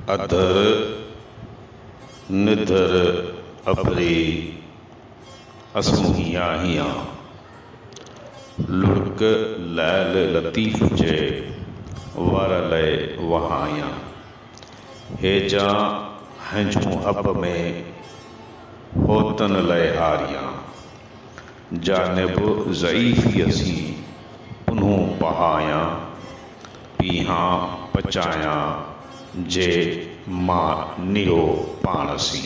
अधर निधर अबरे असमुहिया हियां लुढ़क लैल लतीफ़ जे वर लय वहायां हेजा हंझूं हब में होतन लय हारियां जानिब ज़ईफ़ी असी पुनूं पहायां पीहां पचायां जे मां नियो पाणसी।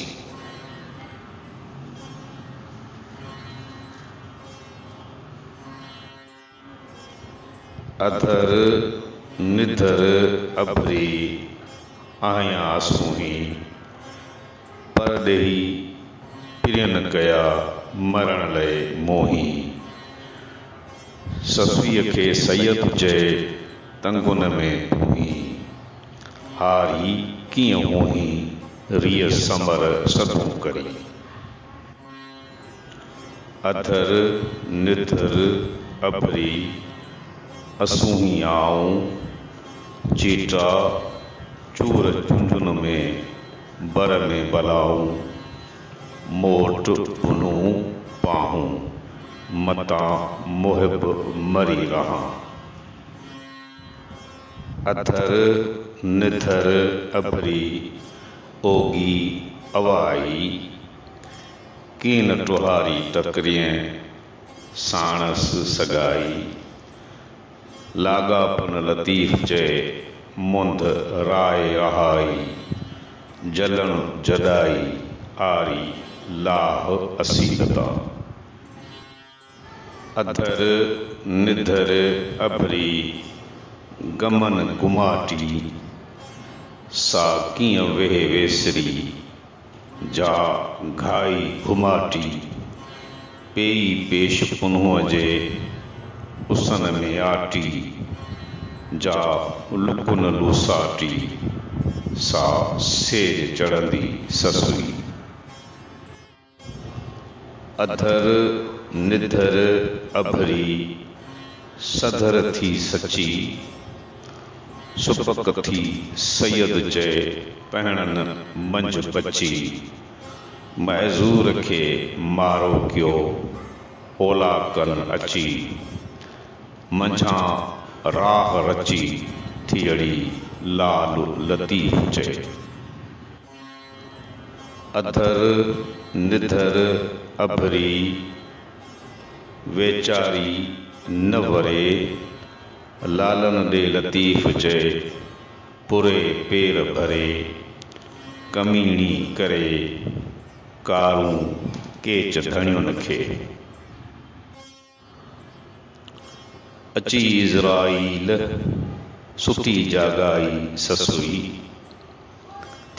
अधर निधर अबरी आहियां सूही परॾेही पिरियन कया मरण लय मोही ससुईअ खे सैयद चए तंगुन में तूही हारी कीअं मोही रिय समर सदूं करी। अधर निधर अबरी असूही आऊं चीटा चूर झुंझुन में बर में बलाऊं मोट पुनूं पाहूं मता मुहिब मरी रहा। अधर निधर अबरी ओगी अवाई कीन टुहारी टकरिएं साणस सगाई लागापन लतीफ़ चए मुंद राय रहाई जलण जदाई आरी लाह असीलता। अधर निधर अबरी गमन गुमाटी सा कीअं वेह वेसरी जा घाई घुमाटी पेई पेश पुनूअ जे उसन में आटी जा लुकुन लूसाटी सा सेज चढ़ंदी ससुई। अधर निधर अबरी सधर थी सची सुपक थी सैयद चए पहणन मंझ बची महज़ूर खे मारो कयो ओला कन अची मंझां राह रची थियड़ी लाल लतीफ़ चए। अधर निधर अबरी वेचारी न वरे लालन ॾे लतीफ़ चए पुरे पेर भरे कमीणी करे कारूं केच धणियुनि खे अची इज़राईल सुठी जागाई ससुई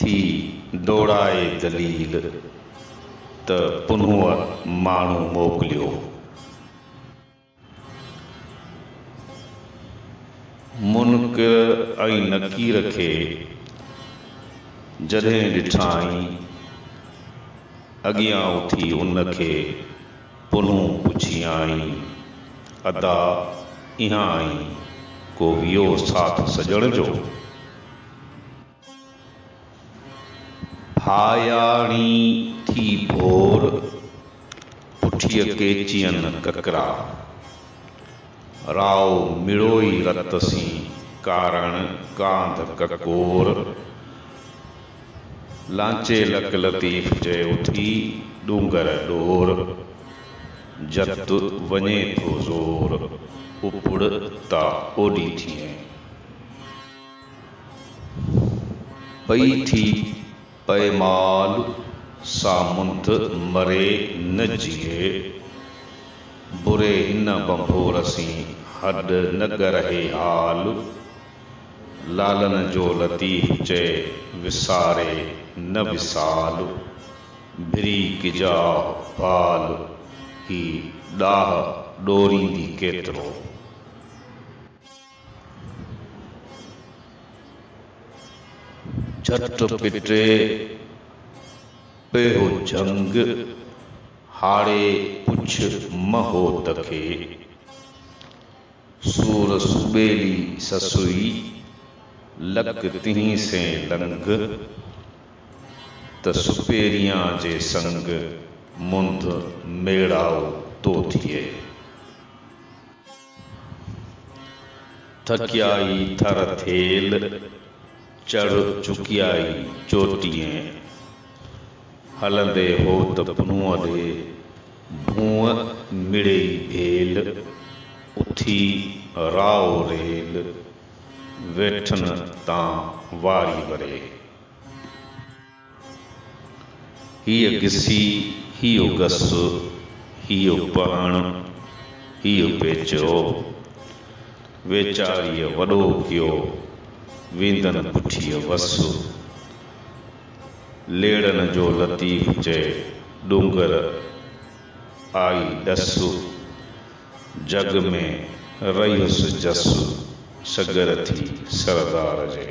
थी दौड़ाए दलील त पुनूअ माण्हू मोकिलियो मुनकिर ऐं नकीर खे जॾहिं ॾिठाई अॻियां उथी उनखे पुनूं पुछियाई अदा इहां आई को वियो साथ सजण जो फायाणी थी भोर पुठीअ केचियन ककरा राव मिड़ोई रतसी कारण कांध ककोर लांचे लक लतीफ़ चए उथी डूंगर डोर जत वञे थो ज़ोर उपड़ ता ओडी थिए पई थी पैमाल सामुंद मरे न जिए बुरे हिन बंभोरसी हड न गरहे हाल लालन जो लतीफ़ चए विसारे न विसाल भिरीक जा बाल ही ॾाह ॾोरींदी केतिरो। झट पिटे पेहो जंग हाड़े पुछ महोत खे सूर सुबेली ससुई लक तिहीं से लंग त सुपेरियां जे संग मुंद मेड़ाओ तो थिए। थकियाई थर थेल चढ़ चुकियाई चोटिएं हलंदे हो त पुनूअ दे भूअ मिड़ेई भेल उथी राओ रेल वेठन तां वारी वरे। हीअ गिसी हियो गस हियो पहण हियो पेचो वेचारीअ वॾो कयो वेंदन पुठीअ वसु। लेड़न जो लतीफ़ चए डूंगर आई डसु जग में रहियुसि जसु सगर थी सरदार जे।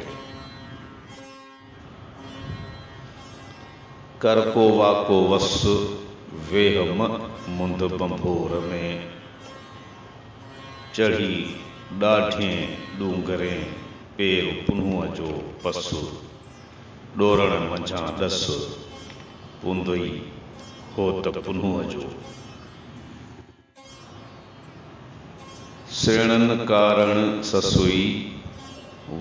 कर को वाको वसु वेह मुंद बंभोर में चढ़ी ॾाढें डूंगरें पेर पुनूअ जो पसु। डोरण मंझां ॾस पुंदई हो त पुनूअ जो। सेणन कारण ससुई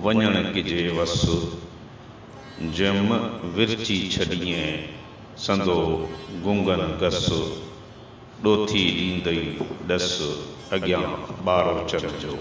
वञण किजे वसु जम विरची छॾियं संदो गुंगन गसु। ॾोथी ॾींदई ॾस अॻियां ॿारो चढ़ जो।